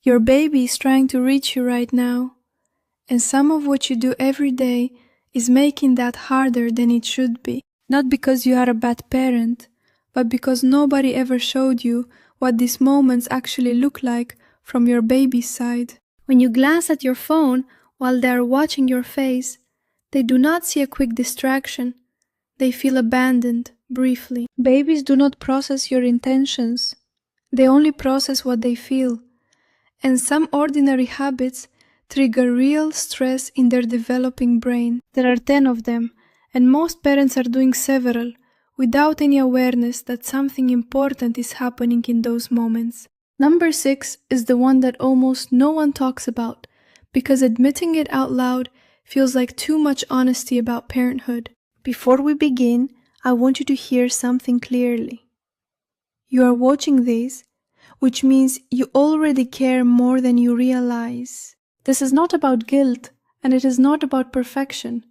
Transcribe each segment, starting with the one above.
Your baby is trying to reach you right now, and some of what you do every day is making that harder than it should be. Not because you are a bad parent, but because nobody ever showed you what these moments actually look like from your baby's side. When you glance at your phone while they are watching your face, they do not see a quick distraction. They feel abandoned, briefly. Babies do not process your intentions. They only process what they feel. And some ordinary habits trigger real stress in their developing brain. There are 10 of them, and most parents are doing several, without any awareness that something important is happening in those moments. Number 6 is the one that almost no one talks about, because admitting it out loud feels like too much honesty about parenthood. Before we begin, I want you to hear something clearly. You are watching this, which means you already care more than you realize. This is not about guilt, and it is not about perfection.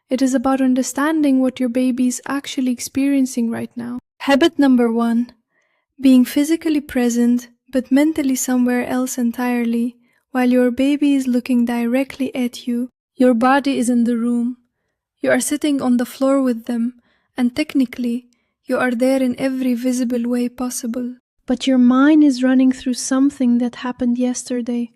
It is about understanding what your baby is actually experiencing right now. Habit number 1. Being physically present, but mentally somewhere else entirely, while your baby is looking directly at you. Your body is in the room. You are sitting on the floor with them, and technically, you are there in every visible way possible. But your mind is running through something that happened yesterday,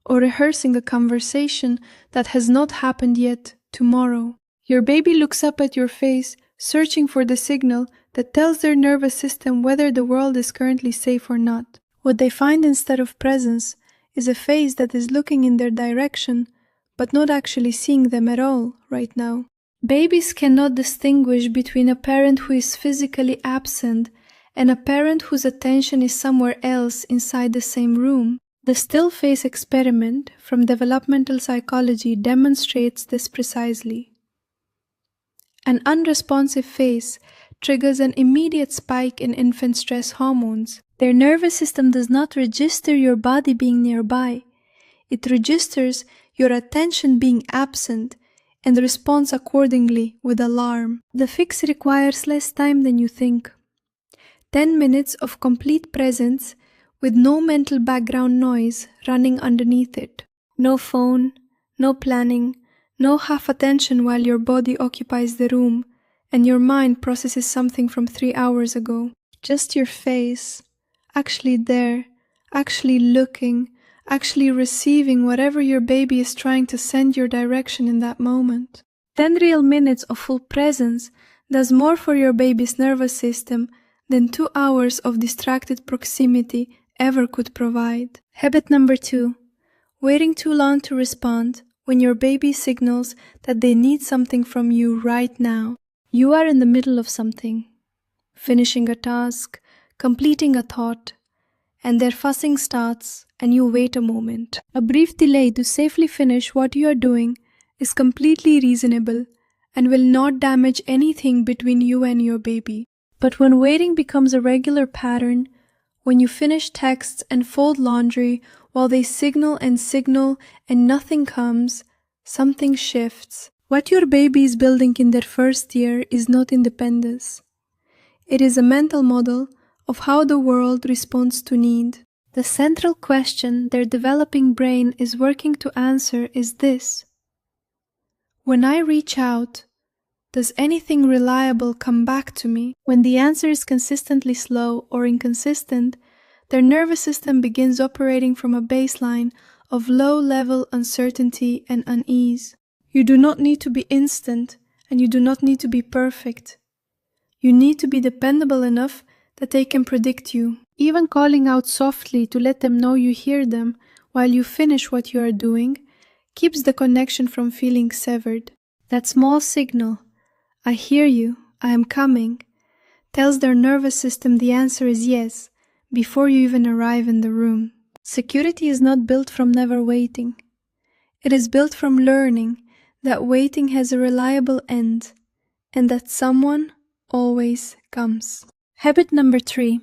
or rehearsing a conversation that has not happened yet tomorrow. Your baby looks up at your face, searching for the signal that tells their nervous system whether the world is currently safe or not. What they find instead of presence is a face that is looking in their direction, but not actually seeing them at all right now. Babies cannot distinguish between a parent who is physically absent and a parent whose attention is somewhere else inside the same room. The still face experiment from developmental psychology demonstrates this precisely. An unresponsive face triggers an immediate spike in infant stress hormones. Their nervous system does not register your body being nearby. It registers your attention being absent and responds accordingly with alarm. The fix requires less time than you think. 10 minutes of complete presence with no mental background noise running underneath it. No phone, no planning, no half attention while your body occupies the room and your mind processes something from 3 hours ago. Just your face, actually there, actually looking, actually receiving whatever your baby is trying to send your direction in that moment. 10 real minutes of full presence does more for your baby's nervous system than 2 hours of distracted proximity ever could provide. Habit number 2. Waiting too long to respond when your baby signals that they need something from you right now. You are in the middle of something, finishing a task, completing a thought, and their fussing starts and you wait a moment. A brief delay to safely finish what you are doing is completely reasonable and will not damage anything between you and your baby. But when waiting becomes a regular pattern, when you finish texts and fold laundry while they signal and nothing comes, something shifts. What your baby is building in their first year is not independence. It is a mental model of how the world responds to need. The central question their developing brain is working to answer is this: when I reach out, does anything reliable come back to me? When the answer is consistently slow or inconsistent, their nervous system begins operating from a baseline of low-level uncertainty and unease. You do not need to be instant, and you do not need to be perfect. You need to be dependable enough that they can predict you. Even calling out softly to let them know you hear them while you finish what you are doing keeps the connection from feeling severed. That small signal, I hear you, I am coming, tells their nervous system the answer is yes before you even arrive in the room. Security is not built from never waiting. It is built from learning that waiting has a reliable end and that someone always comes. Habit number 3.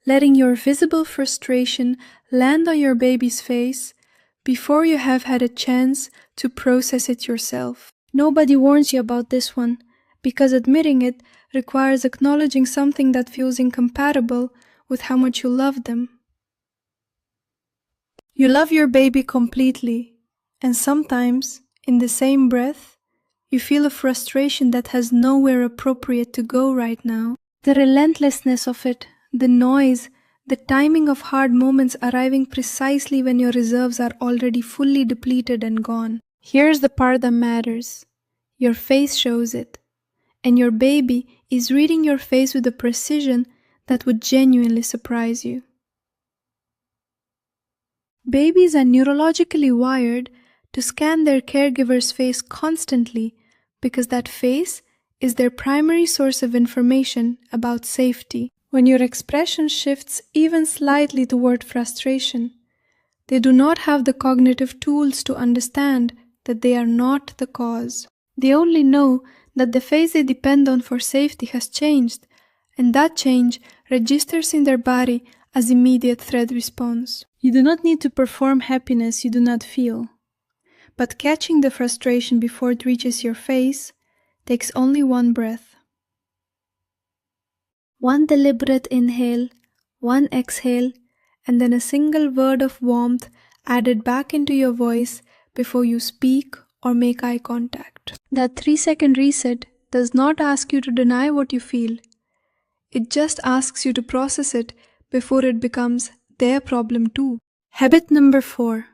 Letting your visible frustration land on your baby's face before you have had a chance to process it yourself. Nobody warns you about this one, because admitting it requires acknowledging something that feels incompatible with how much you love them. You love your baby completely, and sometimes, in the same breath, you feel a frustration that has nowhere appropriate to go right now. The relentlessness of it, the noise, the timing of hard moments arriving precisely when your reserves are already fully depleted and gone. Here's the part that matters. Your face shows it, and your baby is reading your face with a precision that would genuinely surprise you. Babies are neurologically wired to scan their caregiver's face constantly because that face is their primary source of information about safety. When your expression shifts even slightly toward frustration, they do not have the cognitive tools to understand that they are not the cause. They only know that the face they depend on for safety has changed, and that change registers in their body as immediate threat response. You do not need to perform happiness you do not feel, but catching the frustration before it reaches your face takes only one breath. One deliberate inhale, one exhale, and then a single word of warmth added back into your voice before you speak or make eye contact. That 3-second reset does not ask you to deny what you feel. It just asks you to process it before it becomes their problem too. Habit number 4.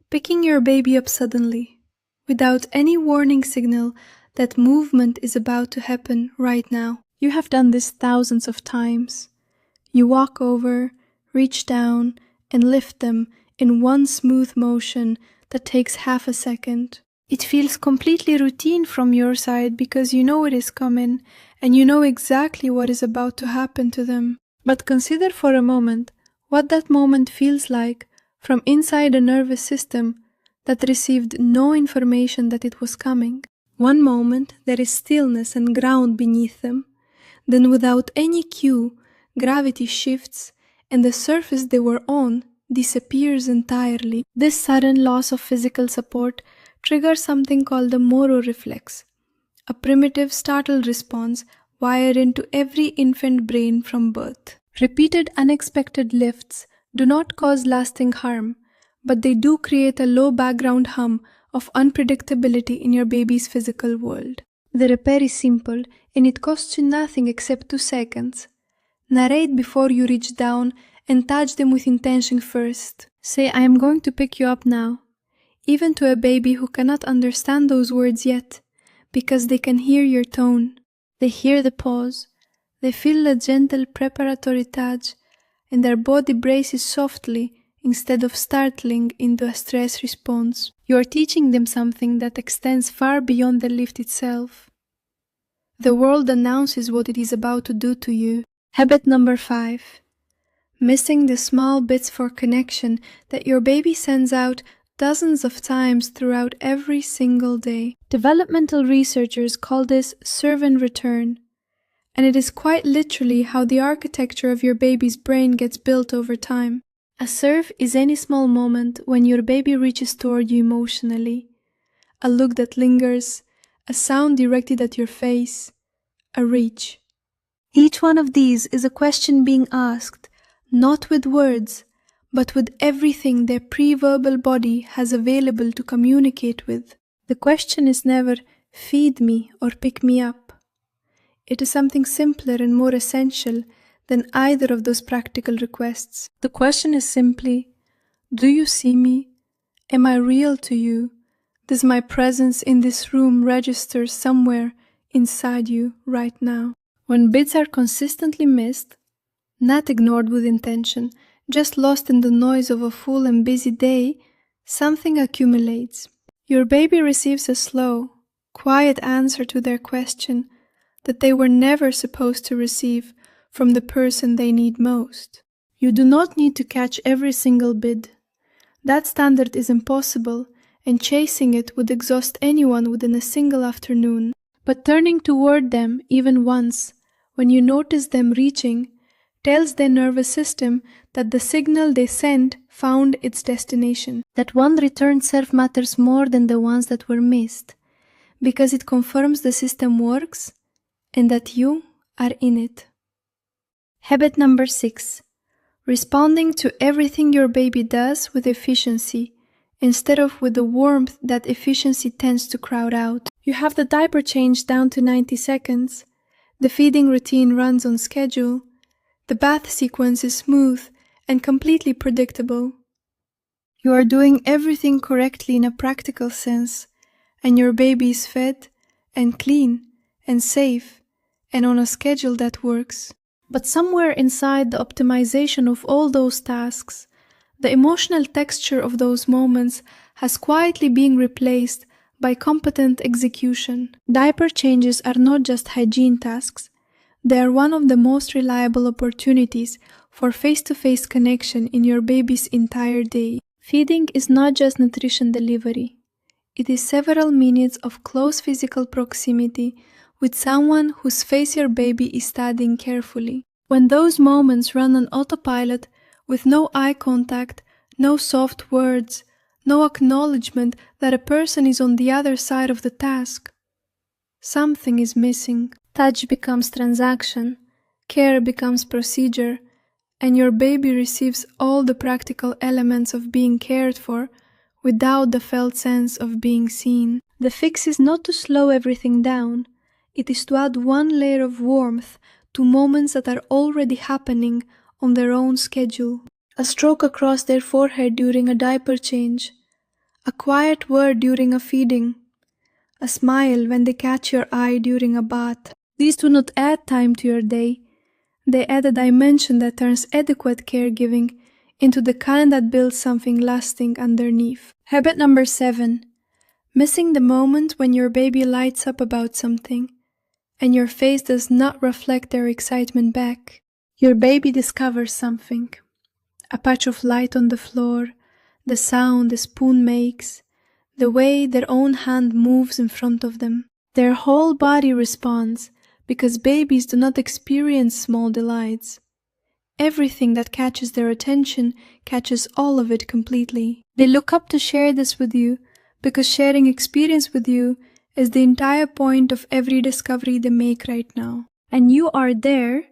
Picking your baby up suddenly, without any warning signal that movement is about to happen right now. You have done this thousands of times. You walk over, reach down, and lift them in one smooth motion that takes half a second. It feels completely routine from your side because you know it is coming and you know exactly what is about to happen to them. But consider for a moment what that moment feels like from inside a nervous system that received no information that it was coming. One moment there is stillness and ground beneath them. Then without any cue, gravity shifts and the surface they were on disappears entirely. This sudden loss of physical support triggers something called the Moro reflex, a primitive startle response wired into every infant brain from birth. Repeated unexpected lifts do not cause lasting harm, but they do create a low background hum of unpredictability in your baby's physical world. The repair is simple and it costs you nothing except 2 seconds. Narrate before you reach down and touch them with intention first. Say, "I am going to pick you up now," even to a baby who cannot understand those words yet, because they can hear your tone. They hear the pause, they feel a gentle preparatory touch, and their body braces softly instead of startling into a stress response. You are teaching them something that extends far beyond the lift itself. The world announces what it is about to do to you. Habit number 5. Missing the small bits for connection that your baby sends out dozens of times throughout every single day. Developmental researchers call this serve and return, and it is quite literally how the architecture of your baby's brain gets built over time. A serve is any small moment when your baby reaches toward you emotionally. A look that lingers, a sound directed at your face, a reach. Each one of these is a question being asked, not with words, but with everything their pre-verbal body has available to communicate with. The question is never, "Feed me" or "Pick me up." It is something simpler and more essential than either of those practical requests. The question is simply, "Do you see me? Am I real to you? Does my presence in this room register somewhere inside you right now?" When bits are consistently missed, not ignored with intention, just lost in the noise of a full and busy day, something accumulates. Your baby receives a slow, quiet answer to their question that they were never supposed to receive from the person they need most. You do not need to catch every single bid. That standard is impossible, and chasing it would exhaust anyone within a single afternoon. But turning toward them even once, when you notice them reaching, tells their nervous system that the signal they sent found its destination. That one return serve matters more than the ones that were missed, because it confirms the system works and that you are in it. Habit number 6. responding to everything your baby does with efficiency, instead of with the warmth that efficiency tends to crowd out. You have the diaper change down to 90 seconds, the feeding routine runs on schedule, the bath sequence is smooth and completely predictable. You are doing everything correctly in a practical sense, and your baby is fed and clean and safe and on a schedule that works. But somewhere inside the optimization of all those tasks, the emotional texture of those moments has quietly been replaced by competent execution. Diaper changes are not just hygiene tasks, they are one of the most reliable opportunities for face-to-face connection in your baby's entire day. Feeding is not just nutrition delivery. It is several minutes of close physical proximity with someone whose face your baby is studying carefully. When those moments run on autopilot with no eye contact, no soft words, no acknowledgement that a person is on the other side of the task, something is missing. Touch becomes transaction, care becomes procedure, and your baby receives all the practical elements of being cared for without the felt sense of being seen. The fix is not to slow everything down, it is to add one layer of warmth to moments that are already happening on their own schedule. A stroke across their forehead during a diaper change, a quiet word during a feeding, a smile when they catch your eye during a bath. These do not add time to your day, they add a dimension that turns adequate caregiving into the kind that builds something lasting underneath. Habit number 7. Missing the moment when your baby lights up about something, and your face does not reflect their excitement back. Your baby discovers something. A patch of light on the floor, the sound the spoon makes, the way their own hand moves in front of them. Their whole body responds, because babies do not experience small delights. Everything that catches their attention catches all of it completely. They look up to share this with you, because sharing experience with you is the entire point of every discovery they make right now. And you are there,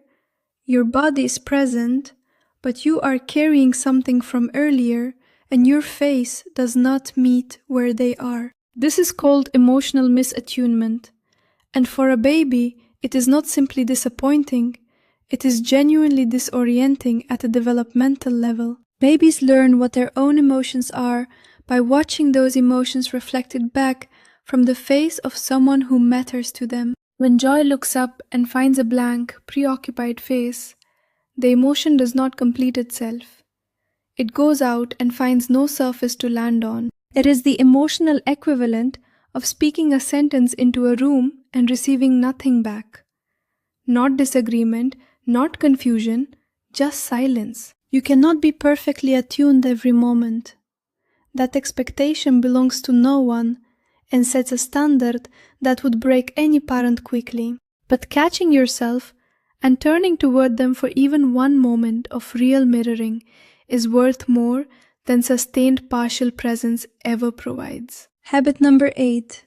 your body is present, but you are carrying something from earlier, and your face does not meet where they are. This is called emotional misattunement. And for a baby, it is not simply disappointing, it is genuinely disorienting at a developmental level. Babies learn what their own emotions are by watching those emotions reflected back from the face of someone who matters to them. When joy looks up and finds a blank, preoccupied face, the emotion does not complete itself. It goes out and finds no surface to land on. It is the emotional equivalent of speaking a sentence into a room and receiving nothing back. Not disagreement, not confusion, just silence. You cannot be perfectly attuned every moment. That expectation belongs to no one and sets a standard that would break any parent quickly. But catching yourself and turning toward them for even one moment of real mirroring is worth more than sustained partial presence ever provides. Habit number 8.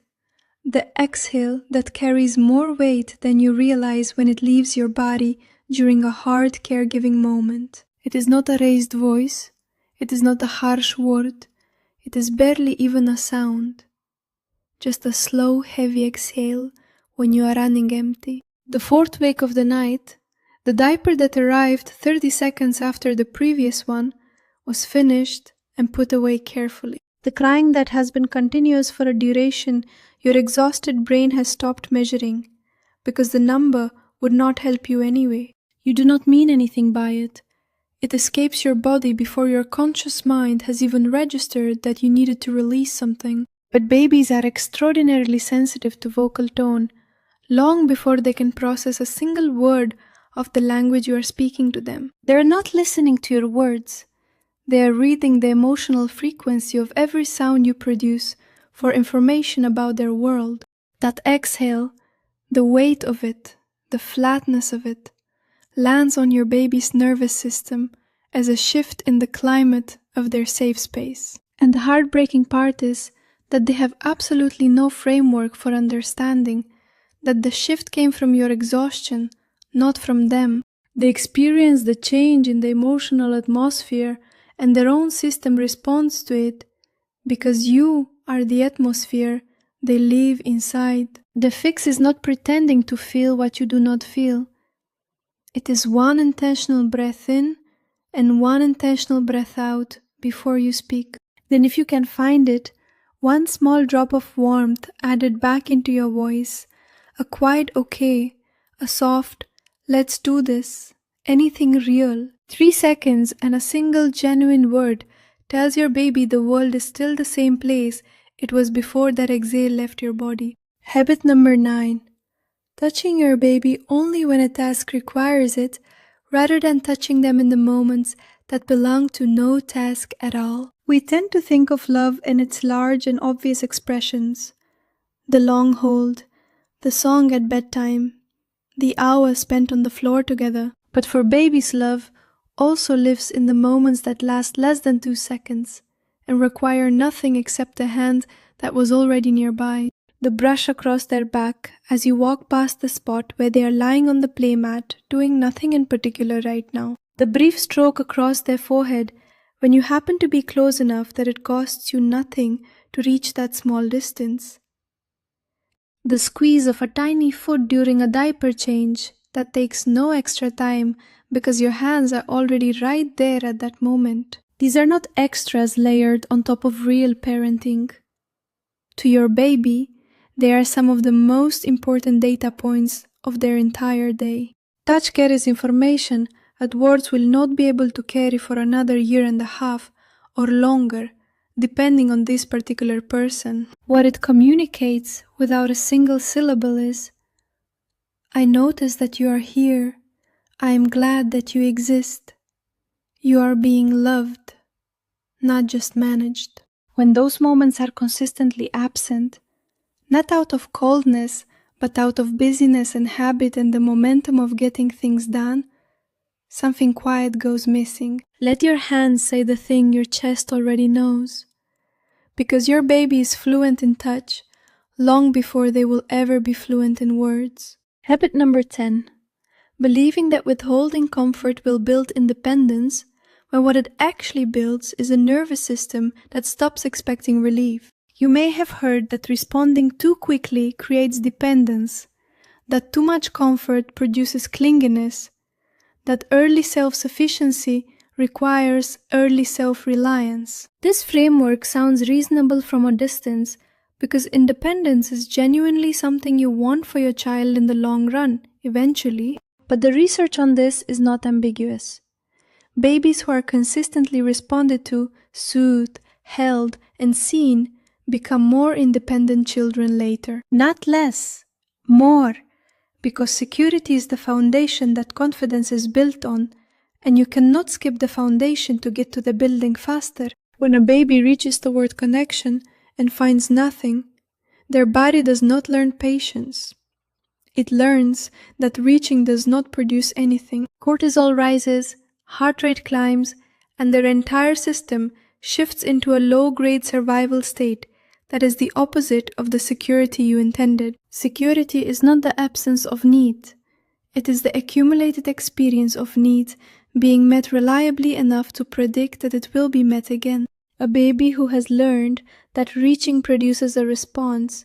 The exhale that carries more weight than you realize when it leaves your body during a hard caregiving moment. It is not a raised voice, it is not a harsh word, it is barely even a sound. Just a slow, heavy exhale when you are running empty. The fourth wake of the night, the diaper that arrived 30 seconds after the previous one, was finished and put away carefully. The crying that has been continuous for a duration your exhausted brain has stopped measuring, because the number would not help you anyway. You do not mean anything by it. It escapes your body before your conscious mind has even registered that you needed to release something. But babies are extraordinarily sensitive to vocal tone, long before they can process a single word of the language you are speaking to them. They are not listening to your words. They are reading the emotional frequency of every sound you produce for information about their world. That exhale, the weight of it, the flatness of it, lands on your baby's nervous system as a shift in the climate of their safe space. And the heartbreaking part is that they have absolutely no framework for understanding that the shift came from your exhaustion, not from them. They experience the change in the emotional atmosphere and their own system responds to it because you are the atmosphere they live inside. The fix is not pretending to feel what you do not feel. It is one intentional breath in and one intentional breath out before you speak. Then if you can find it, one small drop of warmth added back into your voice, a quiet okay, a soft let's do this, anything real. 3 seconds and a single genuine word tells your baby the world is still the same place it was before that exhale left your body. Habit number 9. Touching your baby only when a task requires it, rather than touching them in the moments that belong to no task at all. We tend to think of love in its large and obvious expressions. The long hold, the song at bedtime, the hour spent on the floor together. But for babies, love also lives in the moments that last less than 2 seconds and require nothing except a hand that was already nearby. The brush across their back as you walk past the spot where they are lying on the playmat doing nothing in particular right now. The brief stroke across their forehead when you happen to be close enough that it costs you nothing to reach that small distance. The squeeze of a tiny foot during a diaper change that takes no extra time because your hands are already right there at that moment. These are not extras layered on top of real parenting. To your baby, they are some of the most important data points of their entire day. Touch carries information that words will not be able to carry for another year and a half or longer, depending on this particular person. What it communicates without a single syllable is, I notice that you are here. I am glad that you exist. You are being loved, not just managed. When those moments are consistently absent, not out of coldness, but out of busyness and habit and the momentum of getting things done, something quiet goes missing. Let your hands say the thing your chest already knows. Because your baby is fluent in touch, long before they will ever be fluent in words. Habit number 10. Believing that withholding comfort will build independence, when what it actually builds is a nervous system that stops expecting relief. You may have heard that responding too quickly creates dependence, that too much comfort produces clinginess, that early self-sufficiency requires early self-reliance. This framework sounds reasonable from a distance because independence is genuinely something you want for your child in the long run, eventually. But the research on this is not ambiguous. Babies who are consistently responded to, soothed, held, and seen become more independent children later. Not less, more, because security is the foundation that confidence is built on, and you cannot skip the foundation to get to the building faster. When a baby reaches toward connection and finds nothing, their body does not learn patience. It learns that reaching does not produce anything. Cortisol rises, heart rate climbs, and their entire system shifts into a low-grade survival state that is the opposite of the security you intended. Security is not the absence of need. It is the accumulated experience of need being met reliably enough to predict that it will be met again. A baby who has learned that reaching produces a response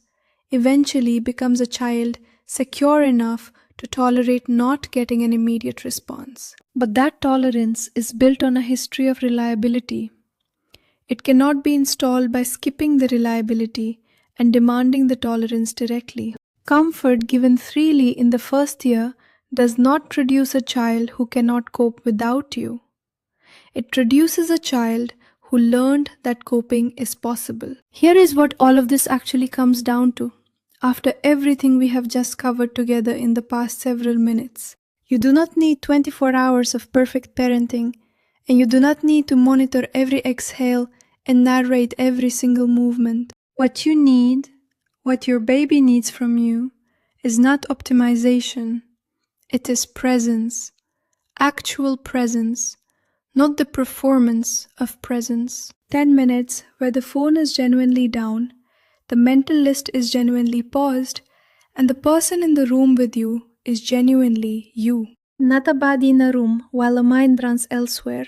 eventually becomes a child secure enough to tolerate not getting an immediate response. But that tolerance is built on a history of reliability. It cannot be installed by skipping the reliability and demanding the tolerance directly. Comfort given freely in the first year does not produce a child who cannot cope without you. It produces a child who learned that coping is possible. Here is what all of this actually comes down to, after everything we have just covered together in the past several minutes. You do not need 24 hours of perfect parenting, and you do not need to monitor every exhale and narrate every single movement. What you need, what your baby needs from you, is not optimization. It is presence, actual presence, not the performance of presence. 10 minutes where the phone is genuinely down, the mental list is genuinely paused, and the person in the room with you is genuinely you. Not a body in a room while a mind runs elsewhere.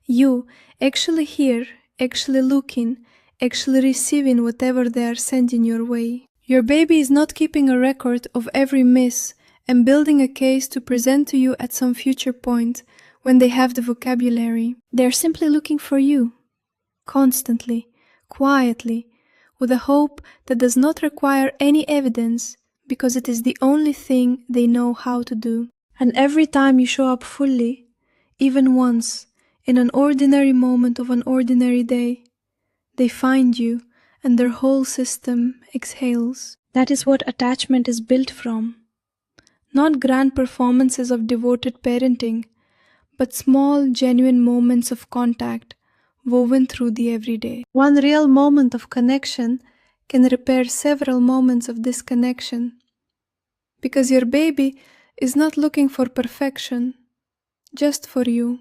You, actually here, actually looking, actually receiving whatever they are sending your way. Your baby is not keeping a record of every miss and building a case to present to you at some future point when they have the vocabulary. They are simply looking for you, constantly, quietly, with a hope that does not require any evidence because it is the only thing they know how to do. And every time you show up fully, even once, in an ordinary moment of an ordinary day, they find you and their whole system exhales. That is what attachment is built from. Not grand performances of devoted parenting, but small, genuine moments of contact woven through the everyday. One real moment of connection can repair several moments of disconnection, because your baby is not looking for perfection, just for you.